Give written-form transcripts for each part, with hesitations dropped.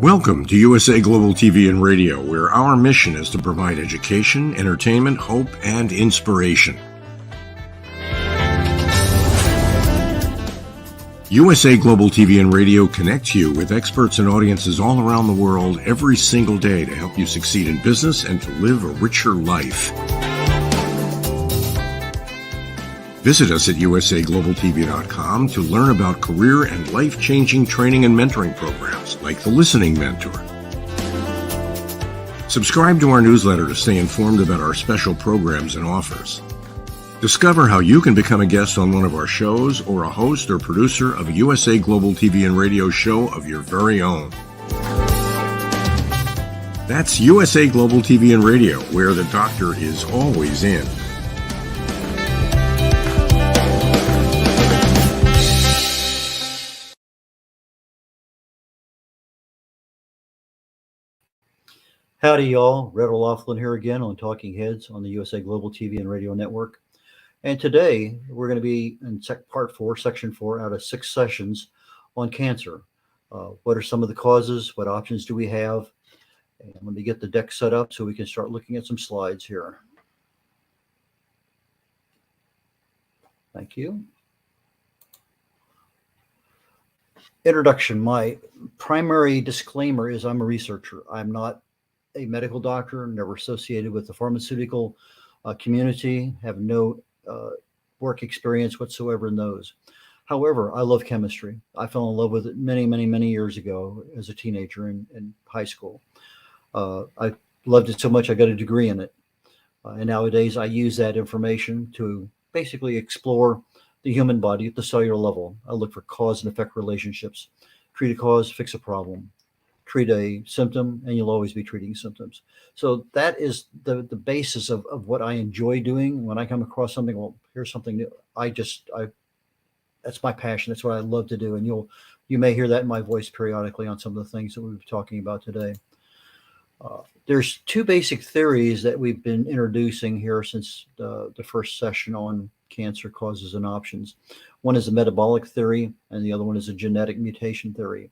Welcome to USA Global TV and Radio, where our mission is to provide education, entertainment, hope, and inspiration. USA Global TV and Radio connects you with experts and audiences all around the world every single day to help you succeed in business and to live a richer life. Visit us at usaglobaltv.com to learn about career and life-changing training and mentoring programs like the Listening Mentor. Subscribe to our newsletter to stay informed about our special programs and offers. Discover how you can become a guest on one of our shows or a host or producer of a USA Global TV and Radio show of your very own. That's USA Global TV and Radio, where the doctor is always in. Howdy, y'all. red.olaughlin here again on Talking Heads on the USA Global TV and Radio Network. And today we're going to be in part 4, section 4 out of 6 sessions on cancer. What are some of the causes? What options do we have? And let me get the deck set up so we can start looking at some slides here. Thank you. Introduction. My primary disclaimer is I'm a researcher. I'm not a medical doctor, never associated with the pharmaceutical community, have no work experience whatsoever in those. However, I love chemistry. I fell in love with it many years ago as a teenager in high school. I loved it so much I got a degree in it. And nowadays I use that information to basically explore the human body at the cellular level. I look for cause and effect relationships. Treat a cause, fix a problem. Treat a symptom, and you'll always be treating symptoms. So that is the basis of what I enjoy doing. When I come across something, well, here's something new. That's my passion. That's what I love to do. And you may hear that in my voice periodically on some of the things that we'll be talking about today. There's 2 basic theories that we've been introducing here since the first session on cancer causes and options. One is a metabolic theory, and the other one is a genetic mutation theory.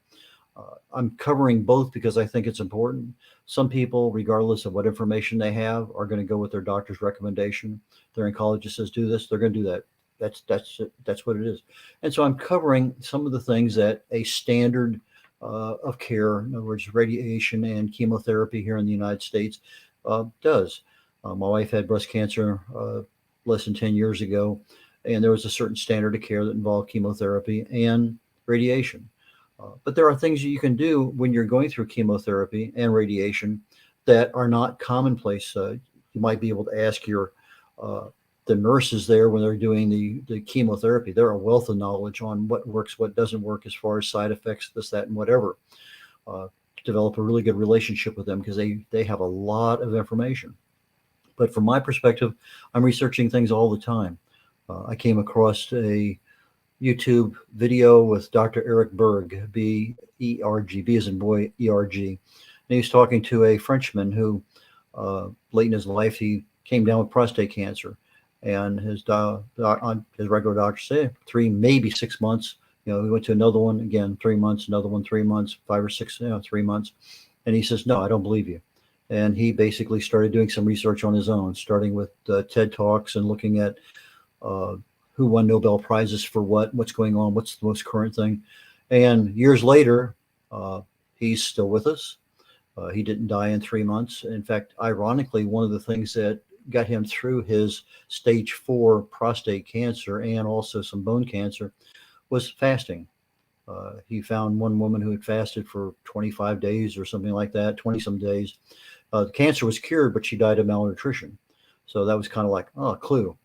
I'm covering both because I think it's important. Some people, regardless of what information they have, are going to go with their doctor's recommendation. Their oncologist says, do this, they're going to do that. That's what it is. And so I'm covering some of the things that a standard of care, in other words, radiation and chemotherapy here in the United States does. My wife had breast cancer less than 10 years ago, and there was a certain standard of care that involved chemotherapy and radiation. But there are things that you can do when you're going through chemotherapy and radiation that are not commonplace. You might be able to ask the nurses there when they're doing the chemotherapy. They're a wealth of knowledge on what works, what doesn't work as far as side effects, this, that, and whatever. Develop a really good relationship with them because they have a lot of information. But from my perspective, I'm researching things all the time. I came across a YouTube video with Dr. Eric Berg, B-E-R-G, B as in boy, E-R-G. And he was talking to a Frenchman who, late in his life, he came down with prostate cancer. And his regular doctor said 3, maybe 6 months. He went to another one, again, 3 months, another one, 3 months, 5 or 6, 3 months. And he says, no, I don't believe you. And he basically started doing some research on his own, starting with TED Talks and looking at who won Nobel Prizes for what's going on, what's the most current thing. And years later, he's still with us. He didn't die in 3 months. In fact, ironically, one of the things that got him through his stage 4 prostate cancer and also some bone cancer was fasting. He found one woman who had fasted for 25 days or something like that, 20 some days. The cancer was cured, but she died of malnutrition. So that was kind of like, a clue.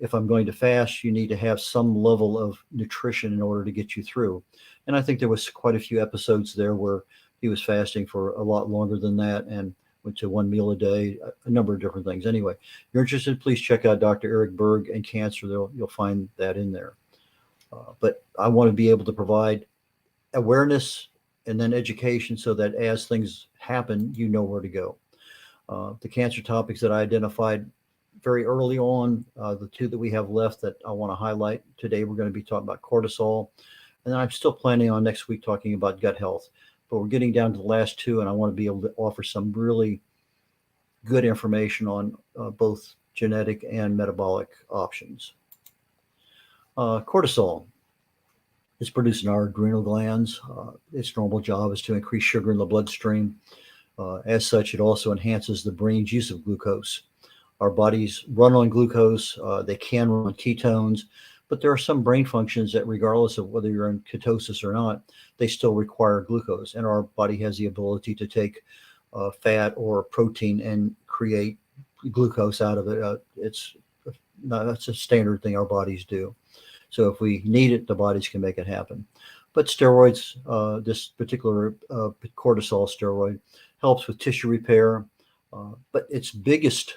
If I'm going to fast, you need to have some level of nutrition in order to get you through. And I think there was quite a few episodes there where he was fasting for a lot longer than that and went to 1 meal a day, a number of different things. Anyway, if you're interested, please check out Dr. Eric Berg and cancer. You'll find that in there. But I want to be able to provide awareness and then education so that as things happen, you know where to go. The cancer topics that I identified very early on, the 2 that we have left that I want to highlight today, we're going to be talking about cortisol. And then I'm still planning on next week talking about gut health. but we're getting down to the last two, and I want to be able to offer some really good information on both genetic and metabolic options. Cortisol is produced in our adrenal glands. Its normal job is to increase sugar in the bloodstream. As such, it also enhances the brain's use of glucose. Our bodies run on glucose. They can run on ketones, but there are some brain functions that, regardless of whether you're in ketosis or not, they still require glucose. And our body has the ability to take fat or protein and create glucose out of it. That's a standard thing our bodies do. So if we need it, the bodies can make it happen. But steroids, this particular cortisol steroid, helps with tissue repair. But its biggest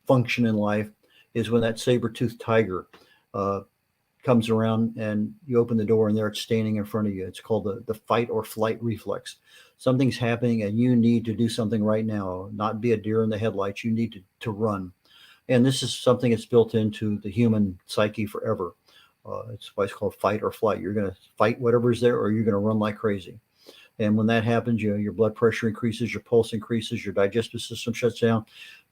function in life is when that saber-toothed tiger comes around and you open the door and there it's standing in front of you. It's called the fight or flight reflex. Something's happening and you need to do something right now, not be a deer in the headlights. You need to run. And this is something that's built into the human psyche forever. It's why it's called fight or flight. You're going to fight whatever's there, or you're going to run like crazy. And when that happens, your blood pressure increases, your pulse increases, your digestive system shuts down.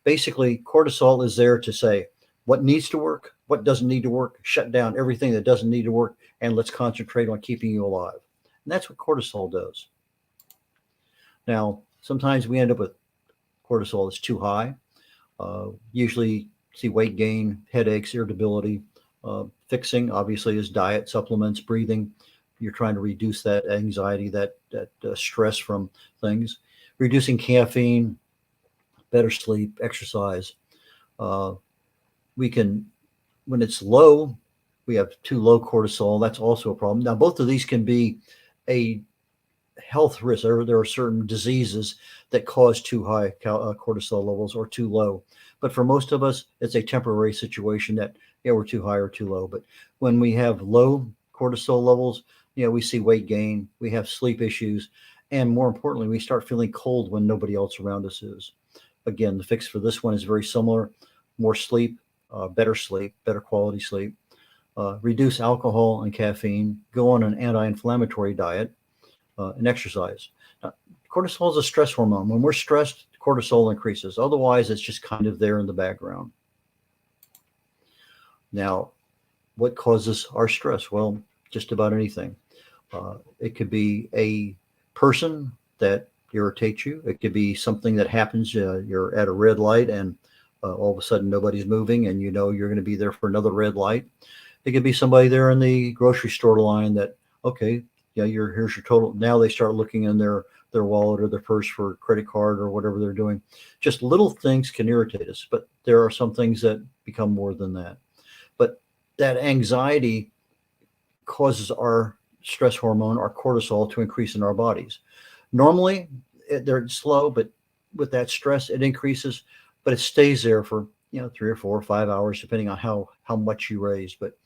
Basically, cortisol is there to say what needs to work, what doesn't need to work, shut down everything that doesn't need to work, and let's concentrate on keeping you alive. And that's what cortisol does. Now, sometimes we end up with cortisol that's too high. Usually see weight gain, headaches, irritability. Fixing, obviously, is diet, supplements, breathing. You're trying to reduce that anxiety, that stress from things. Reducing caffeine, better sleep, exercise. We can, when it's low, we have too low cortisol. That's also a problem. Now, both of these can be a health risk. There are certain diseases that cause too high cortisol levels or too low. But for most of us, it's a temporary situation that, we're too high or too low. But when we have low cortisol levels, we see weight gain, we have sleep issues, and more importantly, we start feeling cold when nobody else around us is. Again, the fix for this one is very similar: more sleep, better quality sleep, reduce alcohol and caffeine, go on an anti-inflammatory diet, and exercise. Now, cortisol is a stress hormone. When we're stressed, cortisol increases. Otherwise, it's just kind of there in the background. Now, what causes our stress? Well, just about anything. It could be a person that irritates you. It could be something that happens. You're at a red light and all of a sudden nobody's moving and you're going to be there for another red light. It could be somebody there in the grocery store line that, okay, here's your total. Now they start looking in their wallet or their purse for a credit card or whatever they're doing. Just little things can irritate us, but there are some things that become more than that. But that anxiety causes our stress hormone, our cortisol, to increase in our bodies. Normally, they're slow, but with that stress, it increases, but it stays there for 3 or 4 or 5 hours, depending on how much you raise. But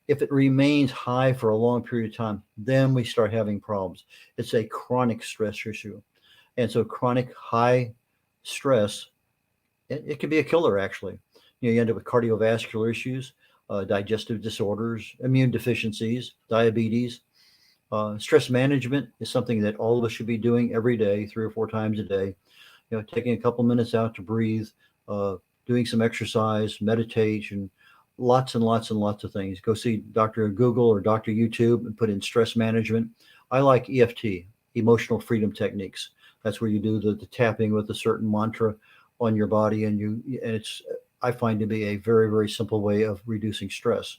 if it remains high for a long period of time, then we start having problems. It's a chronic stress issue. And so chronic high stress, it can be a killer, actually. You end up with cardiovascular issues, digestive disorders, immune deficiencies, diabetes. Stress management is something that all of us should be doing every day, 3 or 4 times a day. Taking a couple minutes out to breathe, doing some exercise, meditation, lots and lots and lots of things. Go see Dr. Google or Dr. YouTube and put in stress management. I like EFT, emotional freedom techniques. That's where you do the tapping with a certain mantra on your body, and it's, I find, to be a very, very simple way of reducing stress.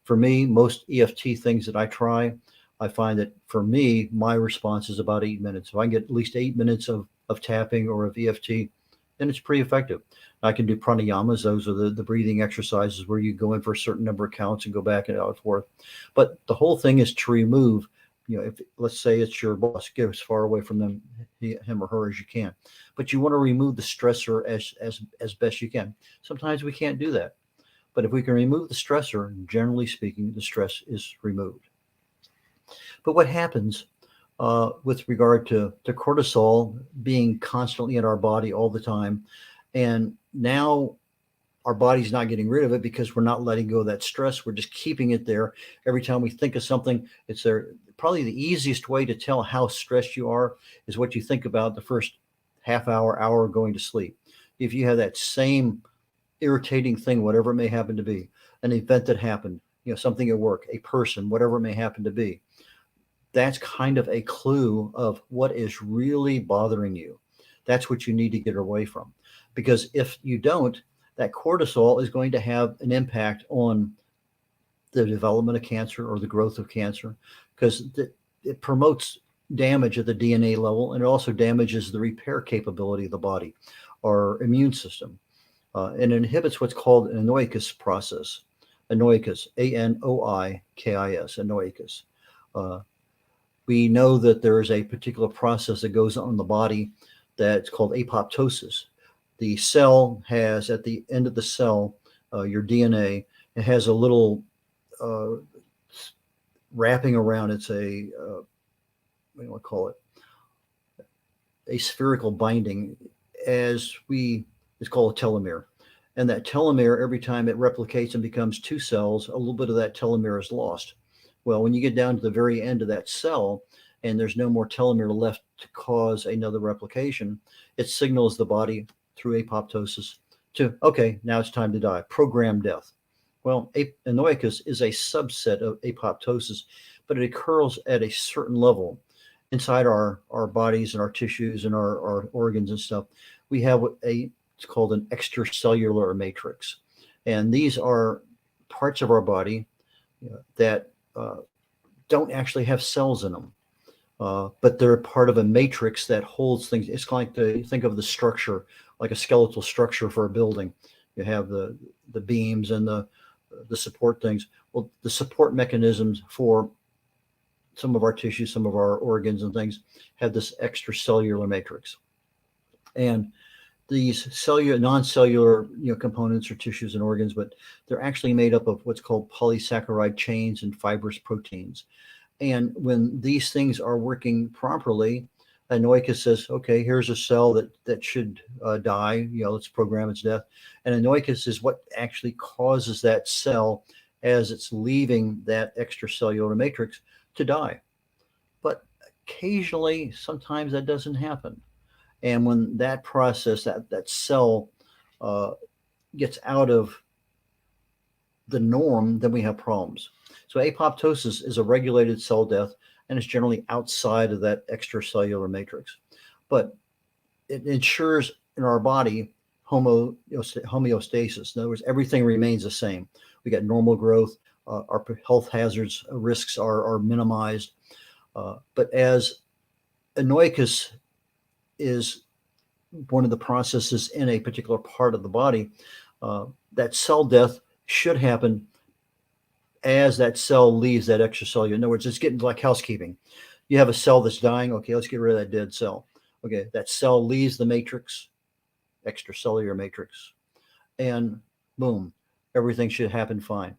For me, most EFT things that I try, I find that for me, my response is about 8 minutes. If I can get at least 8 minutes of tapping or of EFT, then it's pretty effective. I can do pranayamas. Those are the breathing exercises where you go in for a certain number of counts and go back and out and forth. But the whole thing is to remove, if let's say it's your boss, get as far away from him or her as you can. But you want to remove the stressor as best you can. Sometimes we can't do that. But if we can remove the stressor, generally speaking, the stress is removed. But what happens with regard to cortisol being constantly in our body all the time, and now our body's not getting rid of it because we're not letting go of that stress. We're just keeping it there. Every time we think of something, it's there. probably the easiest way to tell how stressed you are is what you think about the first half hour going to sleep. If you have that same irritating thing, whatever it may happen to be, an event that happened, something at work, a person, whatever it may happen to be, that's kind of a clue of what is really bothering you. That's what you need to get away from. Because if you don't, that cortisol is going to have an impact on the development of cancer or the growth of cancer, because it promotes damage at the DNA level, and it also damages the repair capability of the body, our immune system. And it inhibits what's called an anoikis process. Anoikis, Anoikis, anoikis. We know that there is a particular process that goes on in the body that's called apoptosis. The cell has, at the end of the cell, your DNA, it has a little wrapping around. It's a, what do you want to call it? A spherical binding, it's called a telomere. And that telomere, every time it replicates and becomes two cells, a little bit of that telomere is lost. Well, when you get down to the very end of that cell and there's no more telomere left to cause another replication, it signals the body through apoptosis to, okay, now it's time to die, programmed death. Well, anoikis is a subset of apoptosis, but it occurs at a certain level inside our bodies and our tissues and our organs and stuff. We have it's called an extracellular matrix. And these are parts of our body that don't actually have cells in them, but they're part of a matrix that holds things. It's like think of the structure, like a skeletal structure for a building. You have the beams and the support things. Well, the support mechanisms for some of our tissues, some of our organs and things have this extracellular matrix. And these cellular, non-cellular, components or tissues and organs, but they're actually made up of what's called polysaccharide chains and fibrous proteins. And when these things are working properly, anoikis says, okay, here's a cell that should die. Let's program its death. And anoikis is what actually causes that cell, as it's leaving that extracellular matrix, to die. But occasionally, sometimes that doesn't happen. And when that process, that cell gets out of the norm, then we have problems. So apoptosis is a regulated cell death, and it's generally outside of that extracellular matrix. But it ensures in our body homeostasis. In other words, everything remains the same. We got normal growth. Our health hazards, risks are minimized. But as anoikis is one of the processes in a particular part of the body, that cell death should happen as that cell leaves that extracellular. In other words, it's getting like housekeeping. You have a cell that's dying. Okay, let's get rid of that dead cell. Okay, that cell leaves the matrix, extracellular matrix, and boom, everything should happen fine.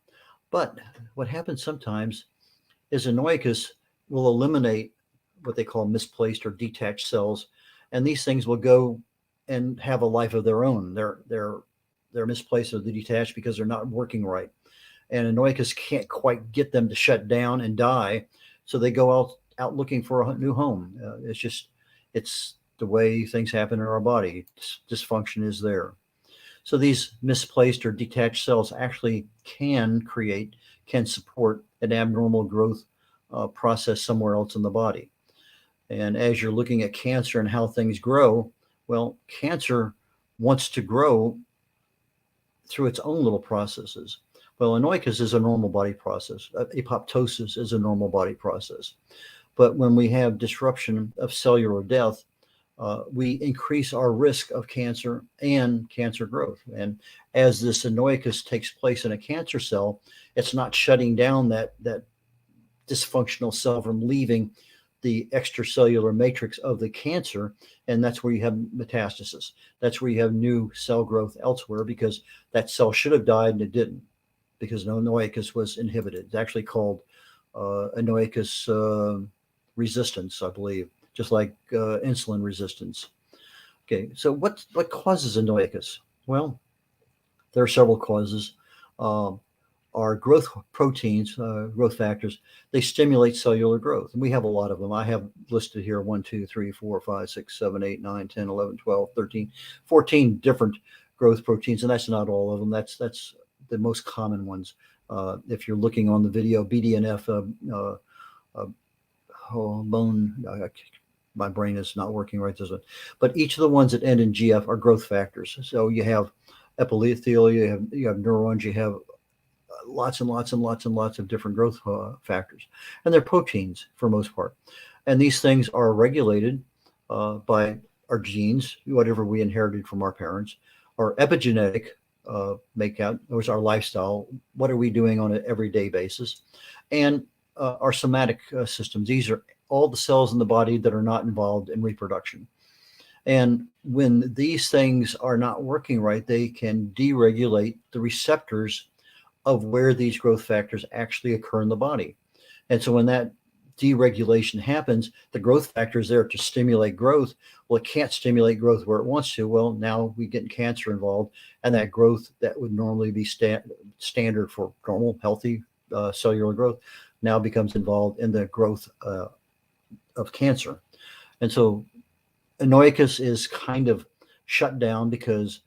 But what happens sometimes is anoikis will eliminate what they call misplaced or detached cells, and these things will go and have a life of their own. They're misplaced or they're detached because they're not working right. And anoikis can't quite get them to shut down and die, so they go out looking for a new home. It's the way things happen in our body. Dysfunction is there. So these misplaced or detached cells actually can support an abnormal growth process somewhere else in the body. And as you're looking at cancer and how things grow, well, cancer wants to grow through its own little processes. Well, anoikis is a normal body process. Apoptosis is a normal body process. But when we have disruption of cellular death, we increase our risk of cancer and cancer growth. And as this anoikis takes place in a cancer cell, it's not shutting down that dysfunctional cell from leaving the extracellular matrix of the cancer, and that's where you have metastasis. That's where you have new cell growth elsewhere, because that cell should have died and it didn't, because anoikis was inhibited. It's actually called anoikis resistance, I believe, just like insulin resistance. Okay, so what causes anoikis? Well, there are several causes. our growth proteins, growth factors, they stimulate cellular growth. And we have a lot of them. I have listed here 1, 2, 3, 4, 5, 6, 7, 8, 9, 10, 11, 12, 13, 14 different growth proteins. And that's not all of them. That's the most common ones. If you're looking on the video, BDNF, bone, my brain is not working right this one. But each of the ones that end in GF are growth factors. So you have epithelial, you have neurons, you have lots and lots and lots and lots of different growth factors, and they're proteins for most part. And these things are regulated by our genes, whatever we inherited from our parents, our epigenetic makeup, or our lifestyle. What are we doing on an everyday basis? And our somatic systems. These are all the cells in the body that are not involved in reproduction. And when these things are not working right, they can deregulate the receptors of where these growth factors actually occur in the body. And so when that deregulation happens, the growth factor is there to stimulate growth. Well, it can't stimulate growth where it wants to. Well, now we get cancer involved, and that growth that would normally be standard for normal, healthy cellular growth now becomes involved in the growth of cancer. And so anoicus is kind of shut down because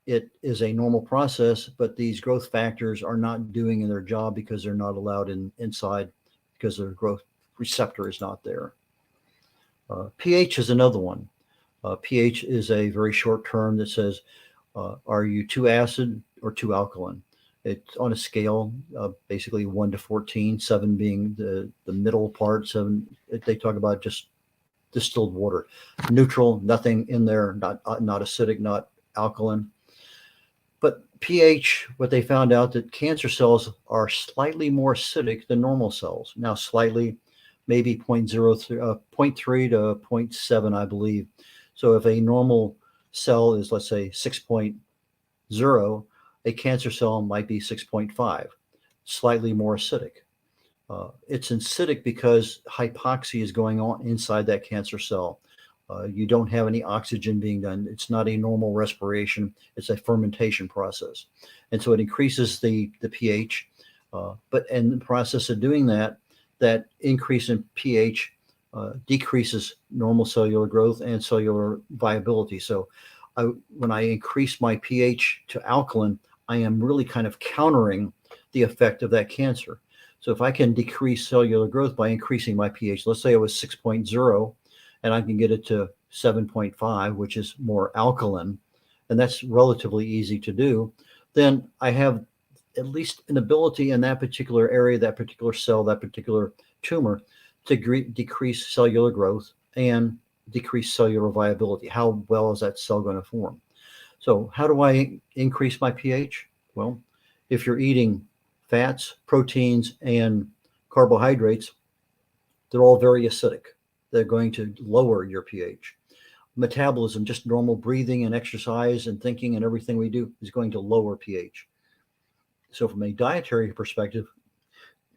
it is a normal process, but these growth factors are not doing their job because they're not allowed inside because their growth receptor is not there. pH is another one. pH is a very short term that says, are you too acid or too alkaline? It's on a scale, basically 1 to 14, 7 being the middle part. 7, they talk about just distilled water, neutral, nothing in there, not acidic, not alkaline. But pH, what they found out that cancer cells are slightly more acidic than normal cells. Now, slightly, maybe 0.3 to 0.7, I believe. So if a normal cell is, let's say, 6.0, a cancer cell might be 6.5, slightly more acidic. It's acidic because hypoxia is going on inside that cancer cell. You don't have any oxygen being done. It's not a normal respiration. It's a fermentation process. And so it increases the pH. But in the process of doing that, that increase in pH decreases normal cellular growth and cellular viability. So when I increase my pH to alkaline, I am really kind of countering the effect of that cancer. So if I can decrease cellular growth by increasing my pH, let's say it was 6.0, and I can get it to 7.5, which is more alkaline, and that's relatively easy to do, then I have at least an ability in that particular area, that particular cell, that particular tumor to decrease cellular growth and decrease cellular viability. How well is that cell going to form? So how do I increase my pH? Well, if you're eating fats, proteins, and carbohydrates, they're all very acidic. They're going to lower your pH. Metabolism, just normal breathing and exercise and thinking and everything we do is going to lower pH. So from a dietary perspective,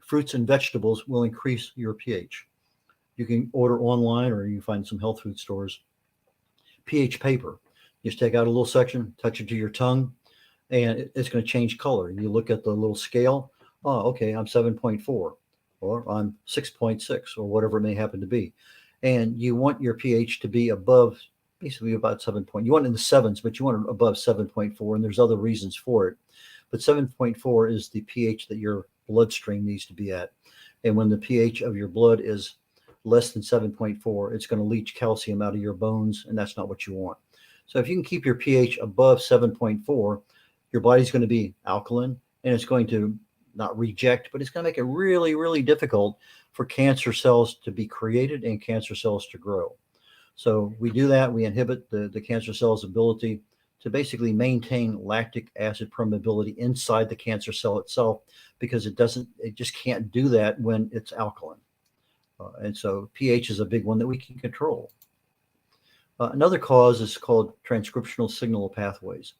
fruits and vegetables will increase your pH. You can order online or you find some health food stores. pH paper. You just take out a little section, touch it to your tongue, and it's going to change color. You look at the little scale. Oh, okay, I'm 7.4, or I'm 6.6, or whatever it may happen to be. And you want your pH to be above, basically about 7. You want it in the 7s, but you want it above 7.4, and there's other reasons for it. But 7.4 is the pH that your bloodstream needs to be at. And when the pH of your blood is less than 7.4, it's going to leach calcium out of your bones, and that's not what you want. So if you can keep your pH above 7.4, your body's going to be alkaline, and it's going to not reject, but it's going to make it really, really difficult for cancer cells to be created and cancer cells to grow. So we do that. We inhibit the cancer cell's ability to basically maintain lactic acid permeability inside the cancer cell itself, because it just can't do that when it's alkaline. And so pH is a big one that we can control. Another cause is called transcriptional signal pathways.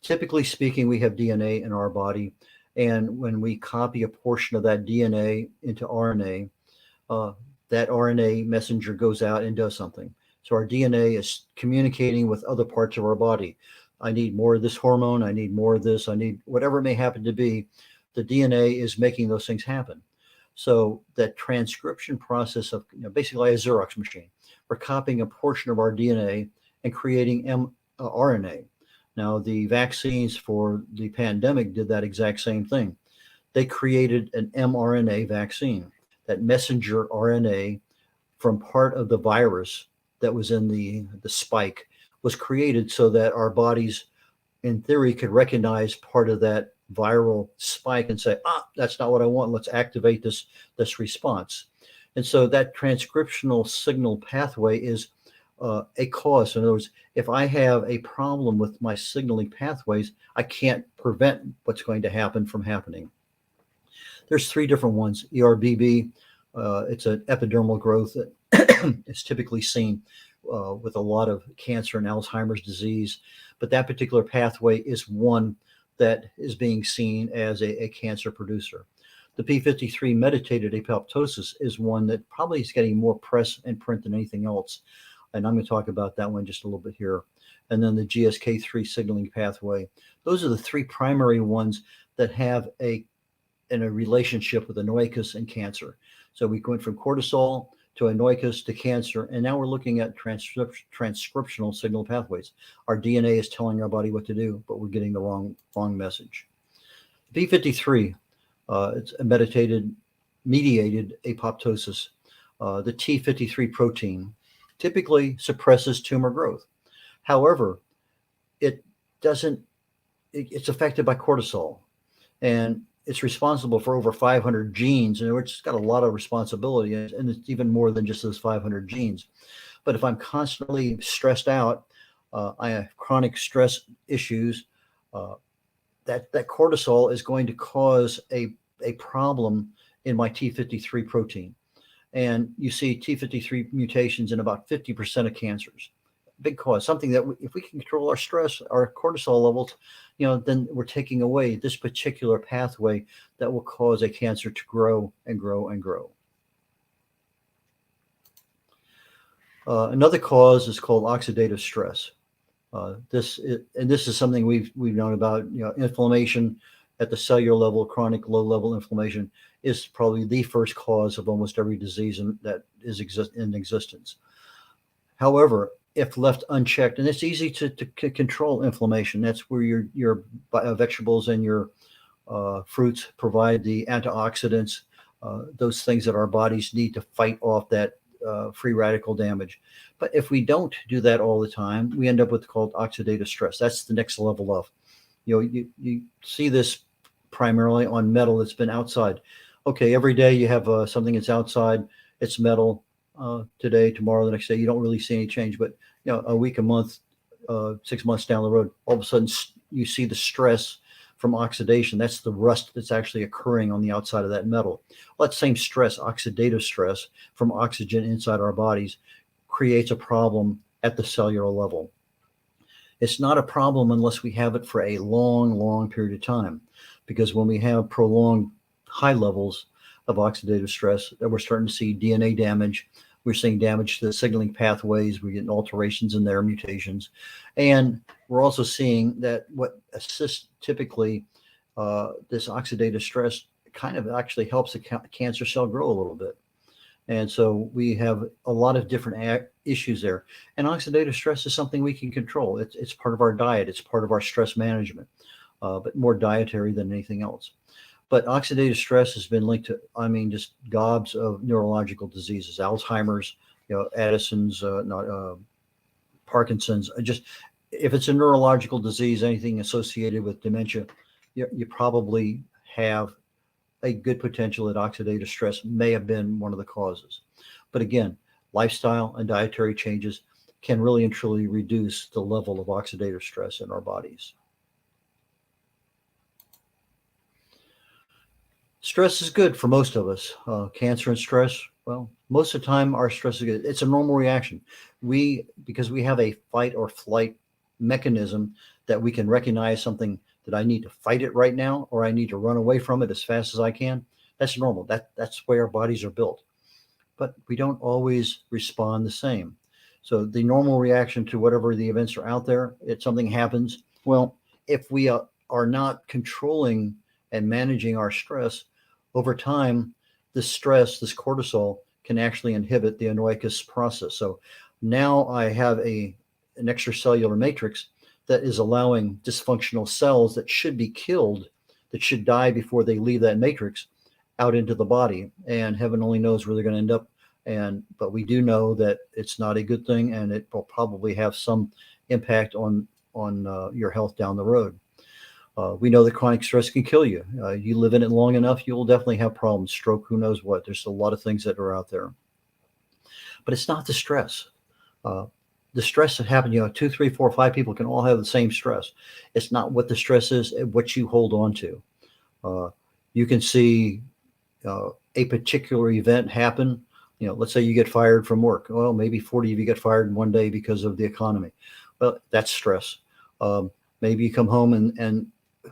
Typically speaking, we have DNA in our body, and when we copy a portion of that DNA into RNA, that RNA messenger goes out and does something. So our DNA is communicating with other parts of our body. I need more of this hormone. I need more of this. I need whatever it may happen to be. the DNA is making those things happen. So that transcription process of, basically a Xerox machine, we're copying a portion of our DNA and creating mRNA. Now, the vaccines for the pandemic did that exact same thing. They created an mRNA vaccine, that messenger RNA from part of the virus that was in the spike was created so that our bodies, in theory, could recognize part of that viral spike and say, that's not what I want. Let's activate this response. And so that transcriptional signal pathway is a cause. So in other words, if I have a problem with my signaling pathways, I can't prevent what's going to happen from happening. There's three different ones. ERBB, it's an epidermal growth that is typically seen with a lot of cancer and Alzheimer's disease. But that particular pathway is one that is being seen as a cancer producer. The P53 mediated apoptosis is one that probably is getting more press and print than anything else. And I'm going to talk about that one just a little bit here. And then the GSK3 signaling pathway. Those are the three primary ones that have a relationship with anoicus and cancer. So we went from cortisol to anoicus to cancer, and now we're looking at transcriptional signal pathways. Our DNA is telling our body what to do, but we're getting the wrong message. P53, it's a mediated apoptosis. The T53 protein typically suppresses tumor growth. However, it's affected by cortisol, and it's responsible for over 500 genes, and it's got a lot of responsibility, and it's even more than just those 500 genes. But if I'm constantly stressed out, I have chronic stress issues, that cortisol is going to cause a problem in my T53 protein. And you see T53 mutations in about 50% of cancers. Big cause, something that if we can control our stress, our cortisol levels, then we're taking away this particular pathway that will cause a cancer to grow and grow and grow. Another cause is called oxidative stress. This is something we've known about. Inflammation at the cellular level, chronic low-level inflammation is probably the first cause of almost every disease that is in existence. However, if left unchecked, and it's easy to control inflammation. That's where your vegetables and your fruits provide the antioxidants, those things that our bodies need to fight off that free radical damage. But if we don't do that all the time, we end up with what's called oxidative stress. That's the next level of, you see this primarily on metal that's been outside. Okay, every day you have something that's outside, it's metal. Today, tomorrow, the next day, you don't really see any change. But a week, a month, 6 months down the road, all of a sudden you see the stress from oxidation. That's the rust that's actually occurring on the outside of that metal. Well, that same stress, oxidative stress from oxygen inside our bodies, creates a problem at the cellular level. It's not a problem unless we have it for a long period of time, because when we have prolonged high levels of oxidative stress, that we're starting to see DNA damage. We're seeing damage to the signaling pathways. We're getting alterations in their mutations. And we're also seeing that what assists typically this oxidative stress kind of actually helps the cancer cell grow a little bit. And so we have a lot of different issues there. And oxidative stress is something we can control. It's part of our diet. It's part of our stress management, but more dietary than anything else. But oxidative stress has been linked to, just gobs of neurological diseases, Alzheimer's, Addison's, Parkinson's. If it's a neurological disease, anything associated with dementia, you probably have a good potential that oxidative stress may have been one of the causes. But again, lifestyle and dietary changes can really and truly reduce the level of oxidative stress in our bodies. Stress is good for most of us. Cancer and stress, well, most of the time our stress is good. It's a normal reaction. Because we have a fight or flight mechanism that we can recognize something that I need to fight it right now, or I need to run away from it as fast as I can. That's normal. That's the way our bodies are built. But we don't always respond the same. So the normal reaction to whatever the events are out there, if something happens, well, if we are not controlling and managing our stress, over time, this stress, this cortisol, can actually inhibit the anoikis process. So now I have an extracellular matrix that is allowing dysfunctional cells that should be killed, that should die before they leave that matrix, out into the body. And heaven only knows where they're going to end up. But we do know that it's not a good thing, and it will probably have some impact on your health down the road. We know that chronic stress can kill you. You live in it long enough, you'll definitely have problems, stroke, who knows what. There's a lot of things that are out there. But it's not the stress. The stress that happens, 2, 3, 4, 5 people can all have the same stress. It's not what the stress is, what you hold on to. You can see a particular event happen. Let's say you get fired from work. Well, maybe 40 of you get fired in one day because of the economy. Well, that's stress. Maybe you come home and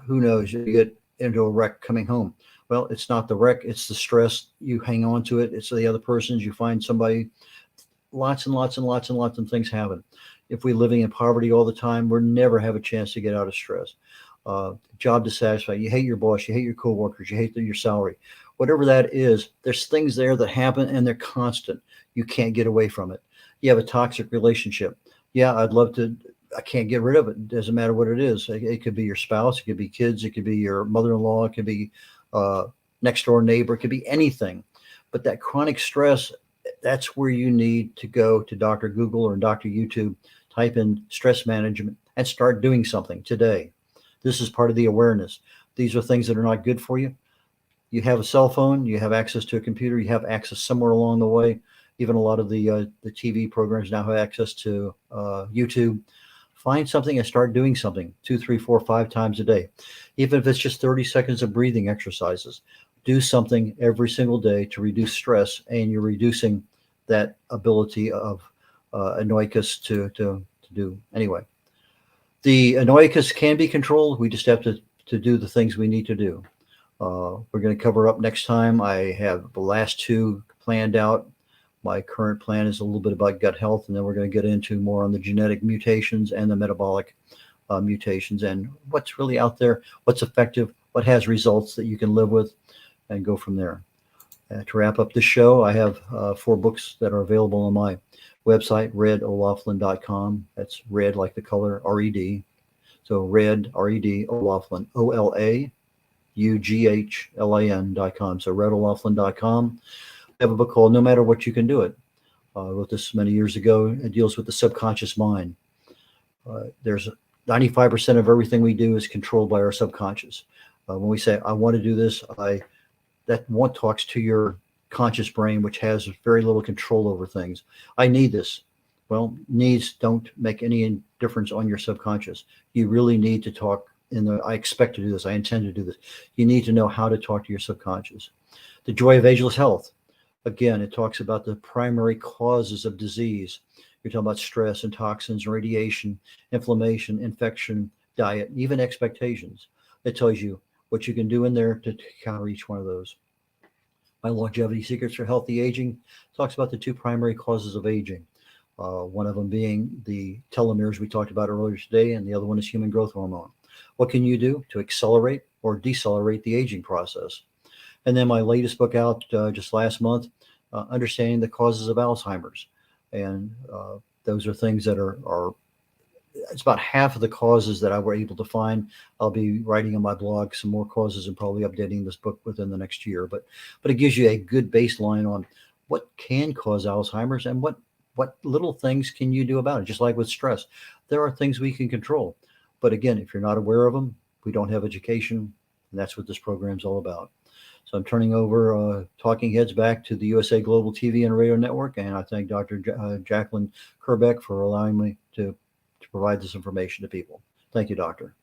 who knows, you get into a wreck coming home. Well, it's not the wreck, it's the stress. You hang on to it. It's the other person's. You find somebody. Lots and lots and lots and lots of things happen. If we're living in poverty all the time, we'll never have a chance to get out of stress. Job dissatisfaction. You hate your boss. You hate your coworkers. You hate your salary. Whatever that is, there's things there that happen and they're constant. You can't get away from it. You have a toxic relationship. Yeah, I'd love to. I can't get rid of it. It doesn't matter what it is. It could be your spouse. It could be kids. It could be your mother-in-law. It could be next door neighbor. It could be anything. But that chronic stress, that's where you need to go to Dr. Google or Dr. YouTube, type in stress management and start doing something today. This is part of the awareness. These are things that are not good for you. You have a cell phone, you have access to a computer, you have access somewhere along the way. Even a lot of the TV programs now have access to YouTube. Find something and start doing something 2, 3, 4, 5 times a day. Even if it's just 30 seconds of breathing exercises. Do something every single day to reduce stress, and you're reducing that ability of anoikis to do. Anyway, the anoikis can be controlled. We just have to do the things we need to do. We're going to cover up next time. I have the last 2 planned out. My current plan is a little bit about gut health, and then we're going to get into more on the genetic mutations and the metabolic mutations and what's really out there, what's effective, what has results that you can live with, and go from there. To wrap up this show, I have 4 books that are available on my website, red.olaughlin.com. That's red like the color, R-E-D. So red, R-E-D, O'Laughlin, OLAUGHLIN.com. So red.olaughlin.com. I have a book called No Matter What You Can Do It. I wrote this many years ago. It deals with the subconscious mind. There's 95% of everything we do is controlled by our subconscious. When we say, I want to do this, that one talks to your conscious brain, which has very little control over things. I need this. Well, needs don't make any difference on your subconscious. You really need to talk I expect to do this. I intend to do this. You need to know how to talk to your subconscious. The Joy of Ageless Health. Again, it talks about the primary causes of disease. You're talking about stress and toxins, radiation, inflammation, infection, diet, even expectations. It tells you what you can do in there to counter each one of those. My Longevity Secrets for Healthy Aging talks about the 2 primary causes of aging. One of them being the telomeres we talked about earlier today, and the other one is human growth hormone. What can you do to accelerate or decelerate the aging process? And then my latest book out just last month, Understanding the Causes of Alzheimer's. And those are things that are it's about half of the causes that I were able to find. I'll be writing on my blog some more causes and probably updating this book within the next year. But it gives you a good baseline on what can cause Alzheimer's and what little things can you do about it. Just like with stress, there are things we can control. But again, if you're not aware of them, we don't have education, and that's what this program is all about. So I'm turning over Talking Heads back to the USA Global TV and Radio Network, and I thank Dr. Jacqueline Kerbeck for allowing me to provide this information to people. Thank you, Doctor.